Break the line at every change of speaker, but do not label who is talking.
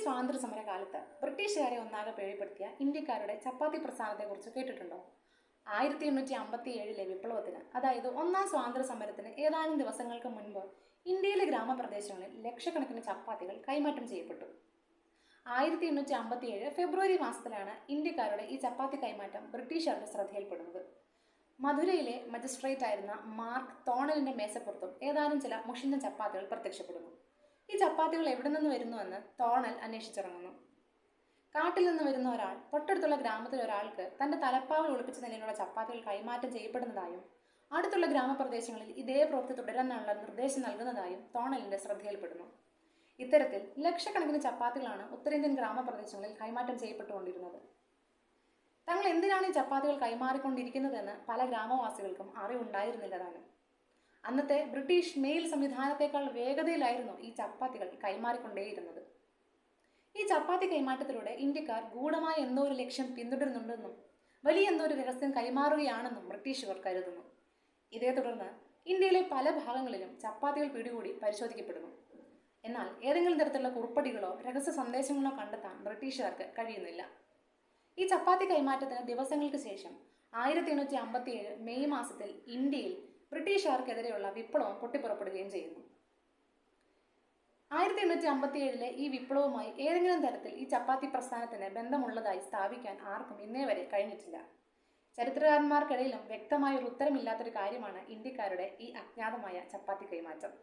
സ്വാതന്ത്ര്യ സമര കാലത്ത് ബ്രിട്ടീഷുകാരെ ഒന്നാകെ പേടിപ്പെടുത്തിയ ഇന്ത്യക്കാരുടെ ചപ്പാത്തി പ്രസ്ഥാനത്തെക്കുറിച്ച് കേട്ടിട്ടുണ്ടോ? 1857 വിപ്ലവത്തിന്, അതായത് ഒന്നാം സ്വാതന്ത്ര്യ സമരത്തിന് ഏതാനും ദിവസങ്ങൾക്ക് മുൻപ് ഇന്ത്യയിലെ ഗ്രാമപ്രദേശങ്ങളിൽ ലക്ഷക്കണക്കിന് ചപ്പാത്തികൾ കൈമാറ്റം ചെയ്യപ്പെട്ടു. 1857 ഫെബ്രുവരി മാസത്തിലാണ് ഇന്ത്യക്കാരുടെ ഈ ചപ്പാത്തി കൈമാറ്റം ബ്രിട്ടീഷുകാരുടെ ശ്രദ്ധയിൽപ്പെടുന്നത്. മധുരയിലെ മജിസ്ട്രേറ്റ് ആയിരുന്ന മാർക്ക് തോണലിന്റെ മേശപ്പുറത്തും ഏതാനും ചില മുഷിഞ്ഞ ചപ്പാത്തികൾ പ്രത്യക്ഷപ്പെടുന്നു. ഈ ചപ്പാത്തികൾ എവിടെ നിന്ന് വരുന്നുവെന്ന് തോണൽ അന്വേഷിച്ചിറങ്ങുന്നു. കാട്ടിൽ നിന്ന് വരുന്ന ഒരാൾ തൊട്ടടുത്തുള്ള ഗ്രാമത്തിലെ ഒരാൾക്ക് തന്റെ തലപ്പാവിൽ ഒളിപ്പിച്ച നിലയിലുള്ള ചപ്പാത്തികൾ കൈമാറ്റം ചെയ്യപ്പെടുന്നതായും അടുത്തുള്ള ഗ്രാമപ്രദേശങ്ങളിൽ ഇതേ പ്രവൃത്തി തുടരാനുള്ള നിർദ്ദേശം നൽകുന്നതായും തോണലിന്റെ ശ്രദ്ധയിൽപ്പെടുന്നു. ഇത്തരത്തിൽ ലക്ഷക്കണക്കിന് ചപ്പാത്തികളാണ് ഉത്തരേന്ത്യൻ ഗ്രാമപ്രദേശങ്ങളിൽ കൈമാറ്റം ചെയ്യപ്പെട്ടുകൊണ്ടിരുന്നത്. തങ്ങൾ എന്തിനാണ് ഈ ചപ്പാത്തികൾ കൈമാറിക്കൊണ്ടിരിക്കുന്നതെന്ന് പല ഗ്രാമവാസികൾക്കും അറിവുണ്ടായിരുന്നില്ല താനും. അന്നത്തെ ബ്രിട്ടീഷ് മെയിൽ സംവിധാനത്തെക്കാൾ വേഗതയിലായിരുന്നു ഈ ചപ്പാത്തികൾ കൈമാറിക്കൊണ്ടേയിരുന്നത്. ഈ ചപ്പാത്തി കൈമാറ്റത്തിലൂടെ ഇന്ത്യക്കാർ ഗൂഢമായ എന്തോ ഒരു ലക്ഷ്യം പിന്തുടരുന്നുണ്ടെന്നും വലിയ എന്തോ ഒരു രഹസ്യം കൈമാറുകയാണെന്നും ബ്രിട്ടീഷുകാർ കരുതുന്നു. ഇതേ തുടർന്ന് ഇന്ത്യയിലെ പല ഭാഗങ്ങളിലും ചപ്പാത്തികൾ പിടികൂടി പരിശോധിക്കപ്പെടുന്നു. എന്നാൽ ഏതെങ്കിലും തരത്തിലുള്ള കുറിപ്പടികളോ രഹസ്യ സന്ദേശങ്ങളോ കണ്ടെത്താൻ ബ്രിട്ടീഷുകാർക്ക് കഴിയുന്നില്ല. ഈ ചപ്പാത്തി കൈമാറ്റത്തിന് ദിവസങ്ങൾക്ക് ശേഷം 1857 മെയ് മാസത്തിൽ ഇന്ത്യയിൽ ബ്രിട്ടീഷുകാർക്കെതിരെയുള്ള വിപ്ലവം പൊട്ടിപ്പുറപ്പെടുകയും ചെയ്യുന്നു. 1857 ഈ വിപ്ലവവുമായി ഏതെങ്കിലും തരത്തിൽ ഈ ചപ്പാത്തി പ്രസ്ഥാനത്തിന് ബന്ധമുള്ളതായി സ്ഥാപിക്കാൻ ആർക്കും ഇന്നേ വരെ കഴിഞ്ഞിട്ടില്ല. ചരിത്രകാരന്മാർക്കിടയിലും വ്യക്തമായ ഒരു ഉത്തരമില്ലാത്തൊരു കാര്യമാണ് ഇന്ത്യക്കാരുടെ ഈ അജ്ഞാതമായ ചപ്പാത്തി കൈമാറ്റം.